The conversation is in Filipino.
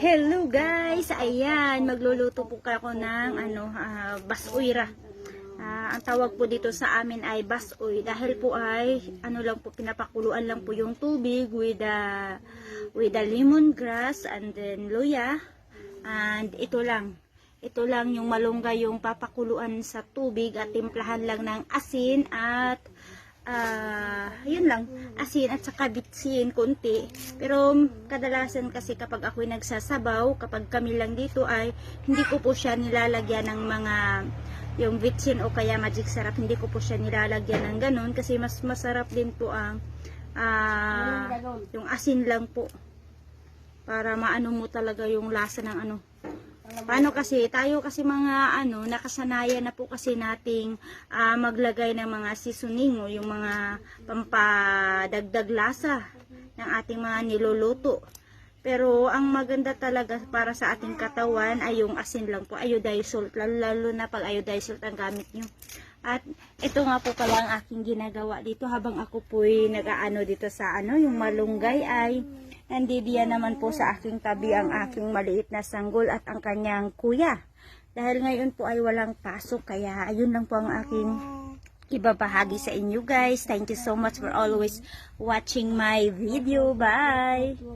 Hello guys! Ayan, magluluto po ako ng basuira. Ang tawag po dito sa amin ay basoy dahil po ay lang po, pinapakuluan lang po yung tubig with the lemongrass and then luya, and ito lang yung malunggay yung papakuluan sa tubig at timplahan lang ng asin at yun lang, asin at saka bitsin konti. Pero kadalasan kasi kapag ako'y nagsasabaw, kapag kami lang dito ay hindi ko po siya nilalagyan ng mga yung bitsin o kaya magic sarap, hindi ko po siya nilalagyan ng ganun kasi mas masarap din po ang yung asin lang po para maano mo talaga yung lasa ng paano kasi tayo kasi mga nakasanayan na po kasi nating maglagay ng mga seasoning o yung mga pampadagdag lasa ng ating mga niluluto. Pero ang maganda talaga para sa ating katawan ay yung asin lang po, iodized salt, lalo na pag iodized salt ang gamit nyo. At ito nga po pala ang aking ginagawa dito habang ako po'y nag-aano dito sa yung malunggay ay nandidiyan naman po sa aking tabi ang aking maliit na sanggol at ang kanyang kuya. Dahil ngayon po ay walang pasok, kaya ayun lang po ang aking ibabahagi sa inyo guys. Thank you so much for always watching my video. Bye!